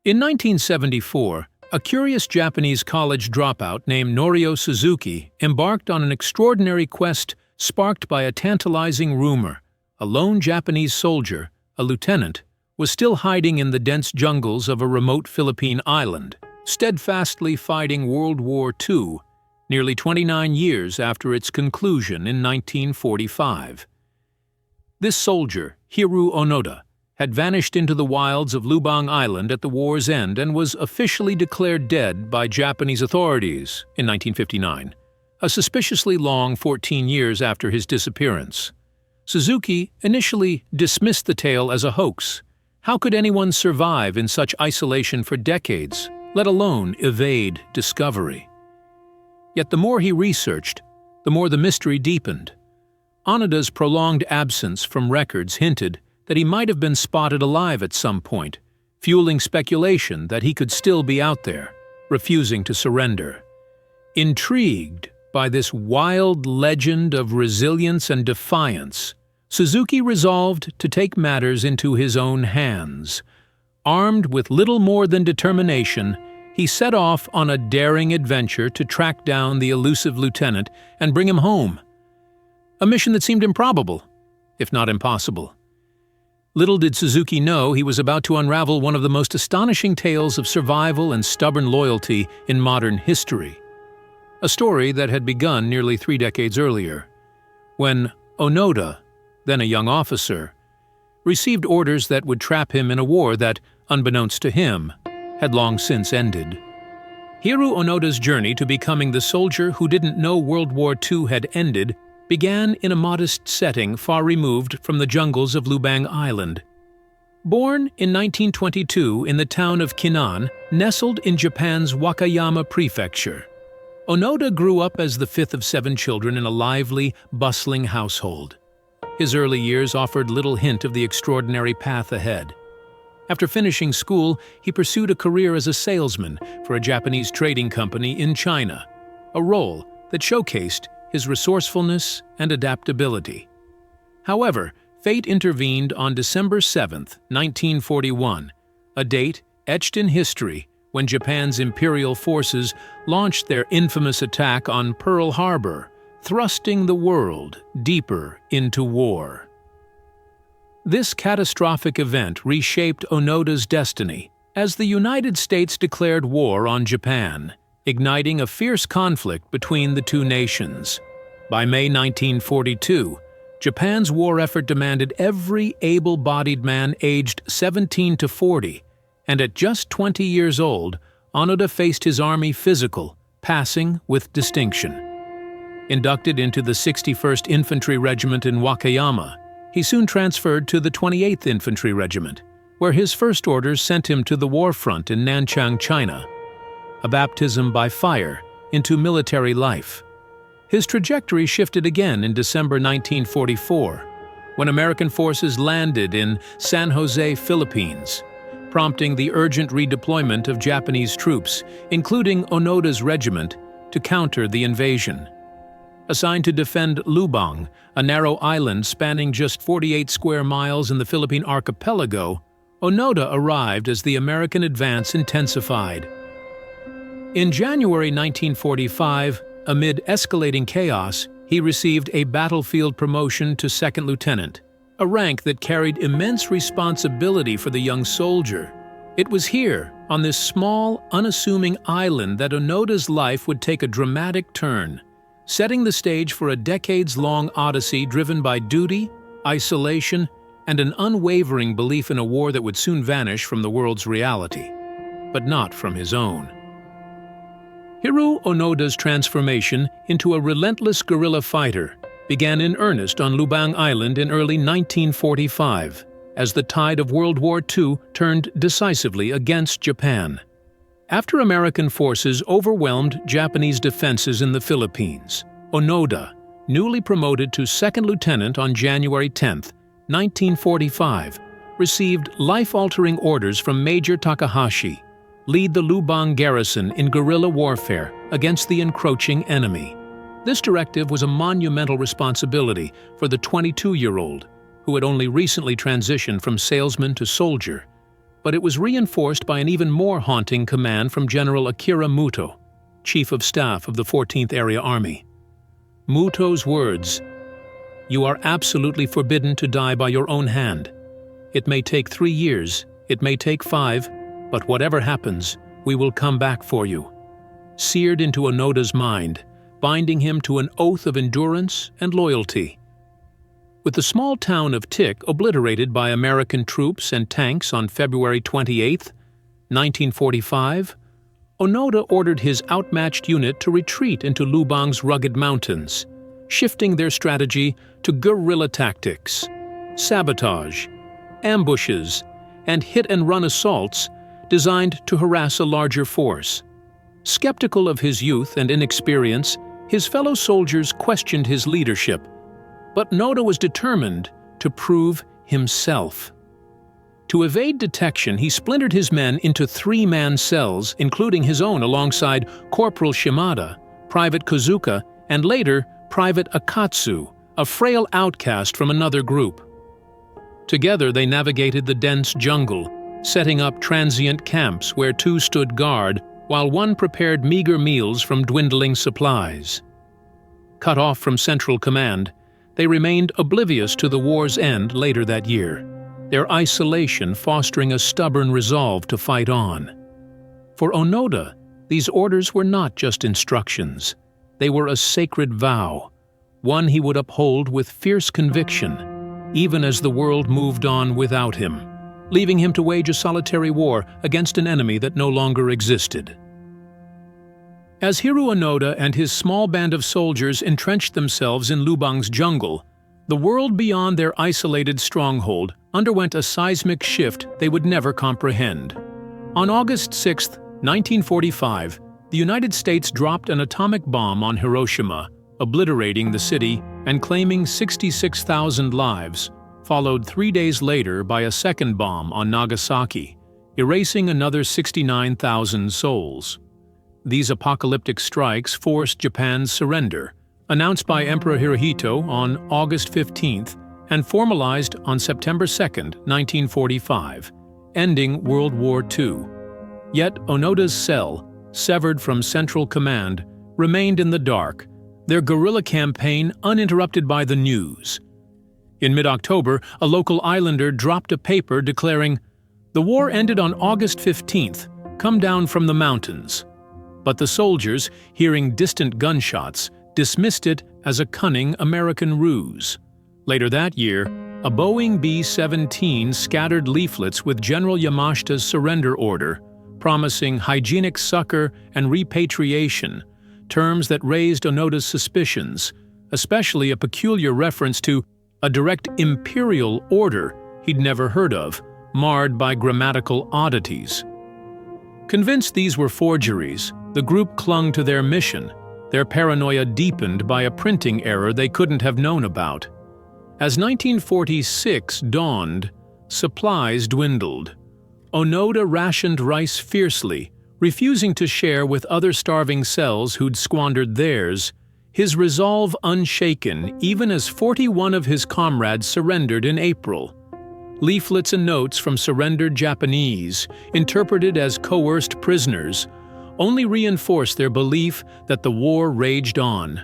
In 1974, a curious Japanese college dropout named Norio Suzuki embarked on an extraordinary quest sparked by a tantalizing rumor. A lone Japanese soldier, a lieutenant, was still hiding in the dense jungles of a remote Philippine island, steadfastly fighting World War II, nearly 29 years after its conclusion in 1945. This soldier, Hiroo Onoda, had vanished into the wilds of Lubang Island at the war's end and was officially declared dead by Japanese authorities in 1959, a suspiciously long 14 years after his disappearance. Suzuki initially dismissed the tale as a hoax. How could anyone survive in such isolation for decades, let alone evade discovery? Yet the more he researched, the more the mystery deepened. Onoda's prolonged absence from records hinted that he might have been spotted alive at some point, fueling speculation that he could still be out there, refusing to surrender. Intrigued by this wild legend of resilience and defiance, Suzuki resolved to take matters into his own hands. Armed with little more than determination, he set off on a daring adventure to track down the elusive lieutenant and bring him home. A mission that seemed improbable, if not impossible. Little did Suzuki know he was about to unravel one of the most astonishing tales of survival and stubborn loyalty in modern history. A story that had begun nearly 3 decades earlier, when Onoda, then a young officer, received orders that would trap him in a war that, unbeknownst to him, had long since ended. Hiroo Onoda's journey to becoming the soldier who didn't know World War II had ended began in a modest setting far removed from the jungles of Lubang Island. Born in 1922 in the town of Kinnan, nestled in Japan's Wakayama Prefecture, Onoda grew up as the 5th of 7 children in a lively, bustling household. His early years offered little hint of the extraordinary path ahead. After finishing school, he pursued a career as a salesman for a Japanese trading company in China, a role that showcased his resourcefulness and adaptability. However, fate intervened on December 7, 1941, a date etched in history when Japan's imperial forces launched their infamous attack on Pearl Harbor, thrusting the world deeper into war. This catastrophic event reshaped Onoda's destiny as the United States declared war on Japan, igniting a fierce conflict between the two nations. By May 1942, Japan's war effort demanded every able-bodied man aged 17 to 40, and at just 20 years old, Onoda faced his army physical, passing with distinction. Inducted into the 61st Infantry Regiment in Wakayama, he soon transferred to the 28th Infantry Regiment, where his first orders sent him to the war front in Nanchang, China, a baptism by fire into military life. His trajectory shifted again in December 1944, when American forces landed in San Jose, Philippines, prompting the urgent redeployment of Japanese troops, including Onoda's regiment, to counter the invasion. Assigned to defend Lubang, a narrow island spanning just 48 square miles in the Philippine archipelago, Onoda arrived as the American advance intensified. In January 1945, amid escalating chaos, he received a battlefield promotion to second lieutenant, a rank that carried immense responsibility for the young soldier. It was here, on this small, unassuming island, that Onoda's life would take a dramatic turn, setting the stage for a decades-long odyssey driven by duty, isolation, and an unwavering belief in a war that would soon vanish from the world's reality, but not from his own. Hiroo Onoda's transformation into a relentless guerrilla fighter began in earnest on Lubang Island in early 1945, as the tide of World War II turned decisively against Japan. After American forces overwhelmed Japanese defenses in the Philippines, Onoda, newly promoted to second lieutenant on January 10, 1945, received life-altering orders from Major Takahashi, lead the Lubang garrison in guerrilla warfare against the encroaching enemy. This directive was a monumental responsibility for the 22-year-old, who had only recently transitioned from salesman to soldier. but it was reinforced by an even more haunting command from General Akira Muto, Chief of Staff of the 14th Area Army. Muto's words, "You are absolutely forbidden to die by your own hand. It may take 3 years, it may take 5, but whatever happens, we will come back for you," seared into Onoda's mind, binding him to an oath of endurance and loyalty. With the small town of Tik obliterated by American troops and tanks on February 28, 1945, Onoda ordered his outmatched unit to retreat into Lubang's rugged mountains, shifting their strategy to guerrilla tactics, sabotage, ambushes, and hit-and-run assaults designed to harass a larger force. Skeptical of his youth and inexperience, his fellow soldiers questioned his leadership, but Onoda was determined to prove himself. To evade detection, he splintered his men into 3-man cells, including his own alongside Corporal Shimada, Private Kozuka, and later Private Akatsu, a frail outcast from another group. Together they navigated the dense jungle, setting up transient camps where 2 stood guard while 1 prepared meager meals from dwindling supplies. Cut off from Central Command, they remained oblivious to the war's end later that year, their isolation fostering a stubborn resolve to fight on. For Onoda, these orders were not just instructions. They were a sacred vow, one he would uphold with fierce conviction, even as the world moved on without him, leaving him to wage a solitary war against an enemy that no longer existed. As Hiroo Onoda and his small band of soldiers entrenched themselves in Lubang's jungle, the world beyond their isolated stronghold underwent a seismic shift they would never comprehend. On August 6, 1945, the United States dropped an atomic bomb on Hiroshima, obliterating the city and claiming 66,000 lives, followed 3 days later by a second bomb on Nagasaki, erasing another 69,000 souls. These apocalyptic strikes forced Japan's surrender, announced by Emperor Hirohito on August 15th and formalized on September 2, 1945, ending World War II. Yet Onoda's cell, severed from Central Command, remained in the dark, their guerrilla campaign uninterrupted by the news. In mid-October, a local islander dropped a paper declaring, "The war ended on August 15th. Come down from the mountains." But the soldiers, hearing distant gunshots, dismissed it as a cunning American ruse. Later that year, a Boeing B-17 scattered leaflets with General Yamashita's surrender order, promising hygienic succor and repatriation, terms that raised Onoda's suspicions, especially a peculiar reference to a direct imperial order he'd never heard of, marred by grammatical oddities. Convinced these were forgeries, the group clung to their mission, their paranoia deepened by a printing error they couldn't have known about. As 1946 dawned, supplies dwindled. Onoda rationed rice fiercely, refusing to share with other starving cells who'd squandered theirs, his resolve unshaken even as 41 of his comrades surrendered in April. Leaflets and notes from surrendered Japanese, interpreted as coerced prisoners, only reinforced their belief that the war raged on.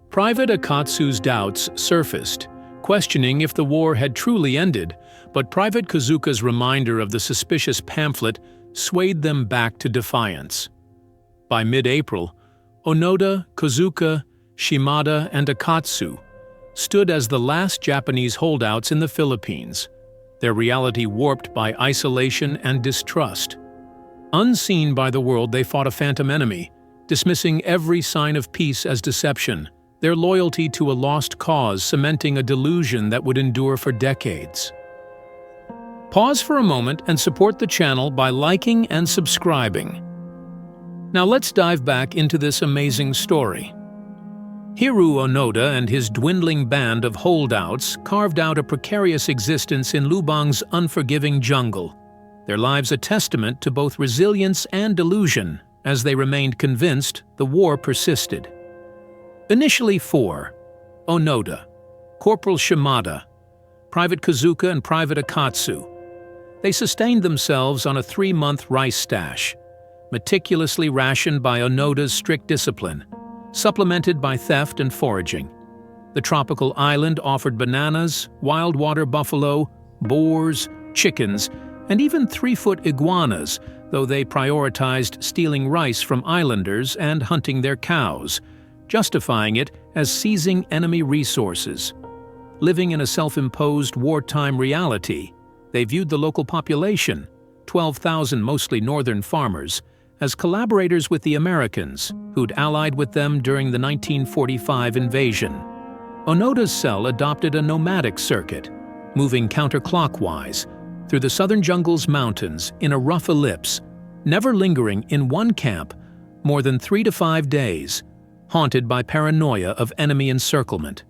Private Akatsu's doubts surfaced, questioning if the war had truly ended, but Private Kozuka's reminder of the suspicious pamphlet swayed them back to defiance. By mid-April, Onoda, Kozuka, Shimada, and Akatsu stood as the last Japanese holdouts in the Philippines, their reality warped by isolation and distrust. Unseen by the world, they fought a phantom enemy, dismissing every sign of peace as deception, their loyalty to a lost cause cementing a delusion that would endure for decades. Pause for a moment and support the channel by liking and subscribing. Now let's dive back into this amazing story. Hiroo Onoda and his dwindling band of holdouts carved out a precarious existence in Lubang's unforgiving jungle, their lives a testament to both resilience and delusion as they remained convinced the war persisted. Initially 4: Onoda, Corporal Shimada, Private Kozuka, and Private Akatsu. They sustained themselves on a 3-month rice stash, meticulously rationed by Onoda's strict discipline, supplemented by theft and foraging. The tropical island offered bananas, wild water buffalo, boars, chickens, and even 3-foot iguanas, though they prioritized stealing rice from islanders and hunting their cows, justifying it as seizing enemy resources. Living in a self-imposed wartime reality, they viewed the local population, 12,000 mostly northern farmers, as collaborators with the Americans, who'd allied with them during the 1945 invasion. Onoda's cell adopted a nomadic circuit, moving counterclockwise through the southern jungle's mountains in a rough ellipse, never lingering in one camp more than 3 to 5 days, haunted by paranoia of enemy encirclement.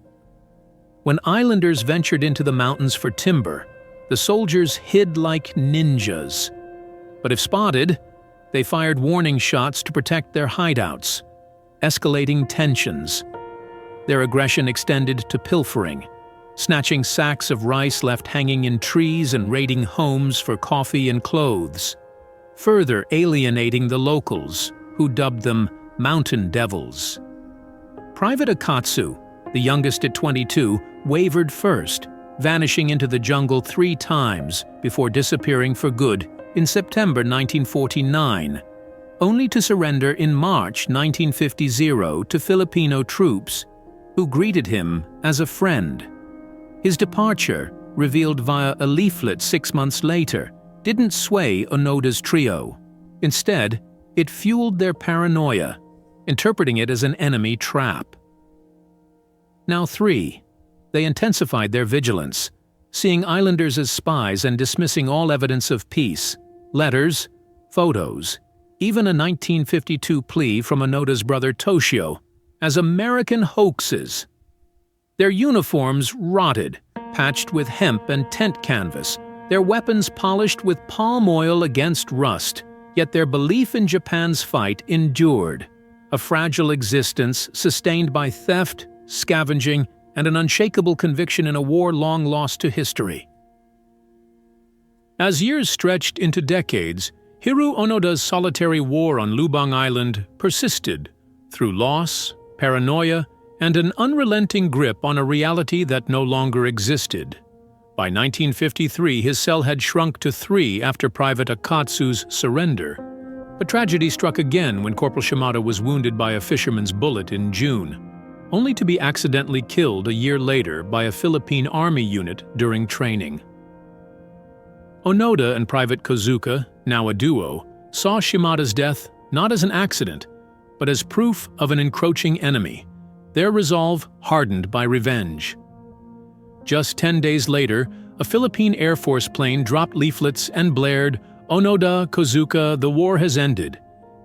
When islanders ventured into the mountains for timber, the soldiers hid like ninjas. But if spotted, they fired warning shots to protect their hideouts, escalating tensions. Their aggression extended to pilfering, snatching sacks of rice left hanging in trees and raiding homes for coffee and clothes, further alienating the locals, who dubbed them mountain devils. Private Akatsu, the youngest at 22, wavered first, vanishing into the jungle 3 times before disappearing for good in September 1949, only to surrender in March 1950 to Filipino troops, who greeted him as a friend. His departure, revealed via a leaflet 6 months later, didn't sway Onoda's trio. Instead, it fueled their paranoia, interpreting it as an enemy trap. Now 3. They intensified their vigilance, seeing islanders as spies and dismissing all evidence of peace, letters, photos, even a 1952 plea from Onoda's brother Toshio, as American hoaxes. Their uniforms rotted, patched with hemp and tent canvas, their weapons polished with palm oil against rust, yet their belief in Japan's fight endured, a fragile existence sustained by theft, scavenging, and an unshakable conviction in a war long lost to history. As years stretched into decades, Hiroo Onoda's solitary war on Lubang Island persisted through loss, paranoia, and an unrelenting grip on a reality that no longer existed. By 1953, his cell had shrunk to 3 after Private Akatsu's surrender. But tragedy struck again when Corporal Shimada was wounded by a fisherman's bullet in June, only to be accidentally killed a year later by a Philippine Army unit during training. Onoda and Private Kozuka, now a duo, saw Shimada's death not as an accident, but as proof of an encroaching enemy, their resolve hardened by revenge. Just 10 days later, a Philippine Air Force plane dropped leaflets and blared, "Onoda, Kozuka, the war has ended."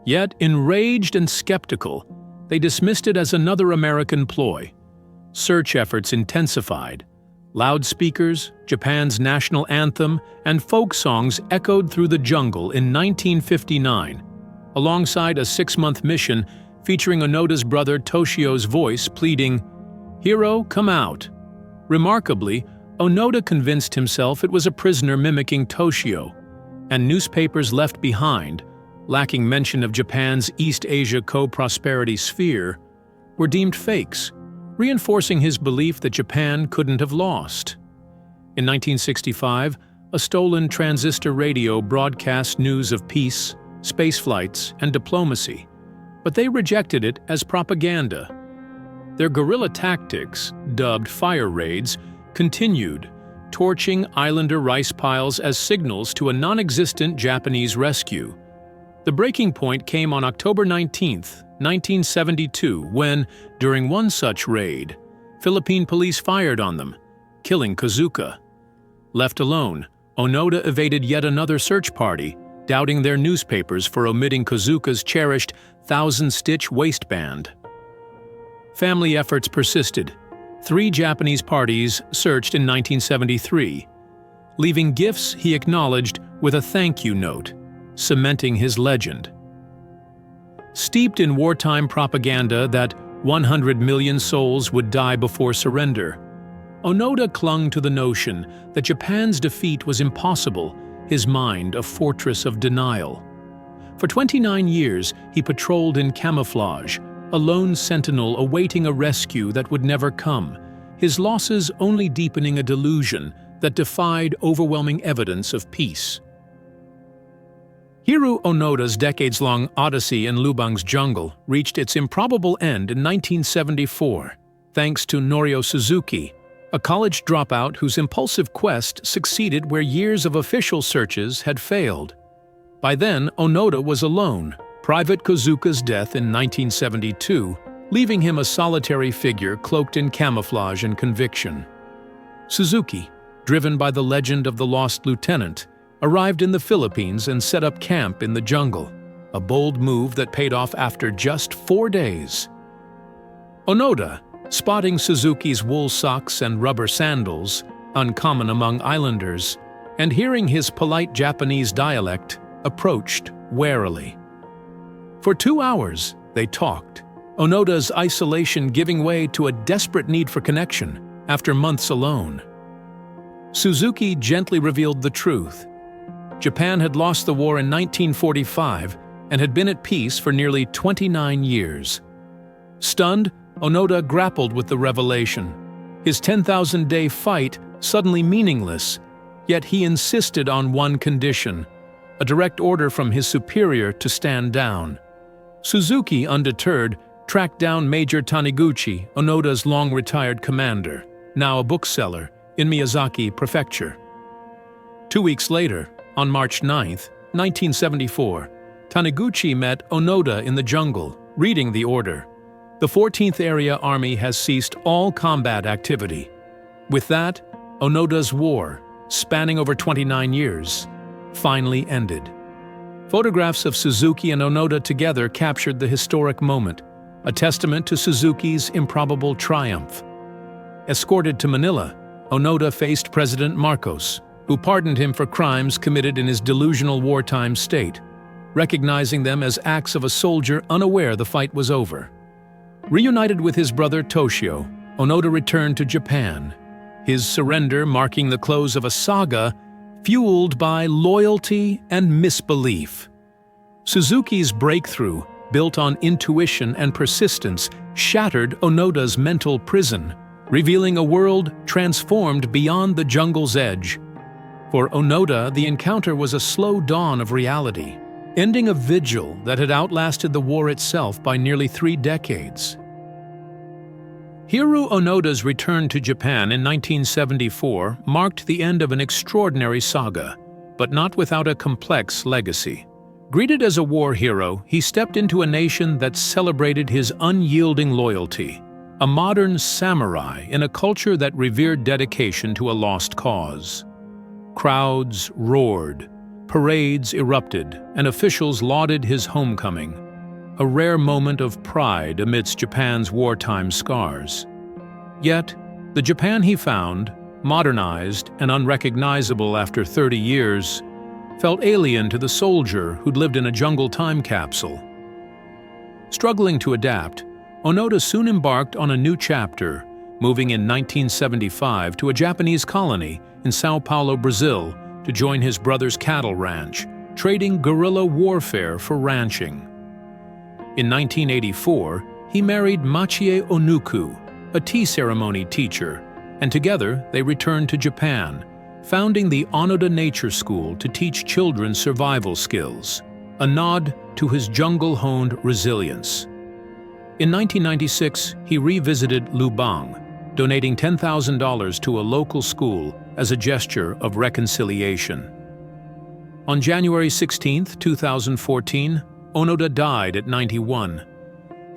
Yet, enraged and skeptical, they dismissed it as another American ploy. Search efforts intensified. Loudspeakers, Japan's national anthem, and folk songs echoed through the jungle in 1959, alongside a 6-month mission featuring Onoda's brother Toshio's voice pleading, "Hero, come out." Remarkably, Onoda convinced himself it was a prisoner mimicking Toshio, and newspapers left behind, lacking mention of Japan's East Asia co-prosperity sphere, were deemed fakes, reinforcing his belief that Japan couldn't have lost. In 1965, a stolen transistor radio broadcast news of peace, space flights, and diplomacy, but they rejected it as propaganda. Their guerrilla tactics, dubbed fire raids, continued, torching islander rice piles as signals to a non-existent Japanese rescue. The breaking point came on October 19, 1972, when, during one such raid, Philippine police fired on them, killing Kozuka. Left alone, Onoda evaded yet another search party, doubting their newspapers for omitting Kozuka's cherished 1,000-stitch waistband. Family efforts persisted. 3 Japanese parties searched in 1973, leaving gifts he acknowledged with a thank you note, cementing his legend. Steeped in wartime propaganda that 100 million souls would die before surrender, Onoda clung to the notion that Japan's defeat was impossible his mind a fortress of denial. For 29 years, he patrolled in camouflage, a lone sentinel awaiting a rescue that would never come, his losses only deepening a delusion that defied overwhelming evidence of peace. Hiroo Onoda's decades-long odyssey in Lubang's jungle reached its improbable end in 1974, thanks to Norio Suzuki, a college dropout whose impulsive quest succeeded where years of official searches had failed. By then, Onoda was alone, Private Kozuka's death in 1972, leaving him a solitary figure cloaked in camouflage and conviction. Suzuki, driven by the legend of the lost lieutenant, arrived in the Philippines and set up camp in the jungle, a bold move that paid off after just 4 days. Onoda, spotting Suzuki's wool socks and rubber sandals, uncommon among islanders, and hearing his polite Japanese dialect, approached warily. For 2 hours, they talked, Onoda's isolation giving way to a desperate need for connection after months alone. Suzuki gently revealed the truth. Japan had lost the war in 1945 and had been at peace for nearly 29 years. Stunned, Onoda grappled with the revelation. His 10,000-day fight suddenly meaningless, yet he insisted on one condition, a direct order from his superior to stand down. Suzuki, undeterred, tracked down Major Taniguchi, Onoda's long-retired commander, now a bookseller, in Miyazaki Prefecture. 2 weeks later, on March 9, 1974, Taniguchi met Onoda in the jungle, reading the order. The 14th Area Army has ceased all combat activity. With that, Onoda's war, spanning over 29 years, finally ended. Photographs of Suzuki and Onoda together captured the historic moment, a testament to Suzuki's improbable triumph. Escorted to Manila, Onoda faced President Marcos, who pardoned him for crimes committed in his delusional wartime state, recognizing them as acts of a soldier unaware the fight was over. Reunited with his brother Toshio, Onoda returned to Japan, his surrender marking the close of a saga fueled by loyalty and misbelief. Suzuki's breakthrough, built on intuition and persistence, shattered Onoda's mental prison, revealing a world transformed beyond the jungle's edge. For Onoda, the encounter was a slow dawn of reality, ending a vigil that had outlasted the war itself by nearly 3 decades. Hiroo Onoda's return to Japan in 1974 marked the end of an extraordinary saga, but not without a complex legacy. Greeted as a war hero, he stepped into a nation that celebrated his unyielding loyalty, a modern samurai in a culture that revered dedication to a lost cause. Crowds roared, parades erupted, and officials lauded his homecoming, a rare moment of pride amidst Japan's wartime scars. Yet, the Japan he found, modernized and unrecognizable after 30 years, felt alien to the soldier who'd lived in a jungle time capsule. Struggling to adapt, Onoda soon embarked on a new chapter, moving in 1975 to a Japanese colony in Sao Paulo, Brazil, to join his brother's cattle ranch, trading guerrilla warfare for ranching. In 1984, he married Machie Onuku, a tea ceremony teacher, and together they returned to Japan, founding the Onoda Nature School to teach children survival skills, a nod to his jungle-honed resilience. In 1996, he revisited Lubang, donating $10,000 to a local school as a gesture of reconciliation. On January 16, 2014, Onoda died at 91.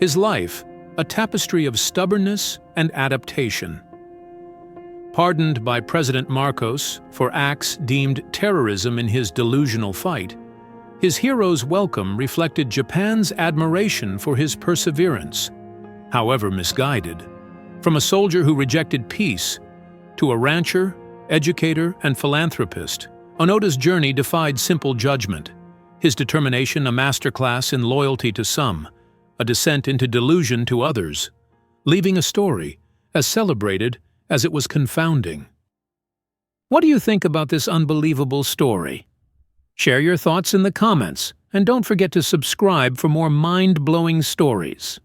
His life, a tapestry of stubbornness and adaptation. Pardoned by President Marcos for acts deemed terrorism in his delusional fight, his hero's welcome reflected Japan's admiration for his perseverance, however misguided. From a soldier who rejected peace to a rancher, educator, and philanthropist, Onoda's journey defied simple judgment. His determination a masterclass in loyalty to some, a descent into delusion to others, leaving a story as celebrated as it was confounding. What do you think about this unbelievable story? Share your thoughts in the comments, and don't forget to subscribe for more mind-blowing stories.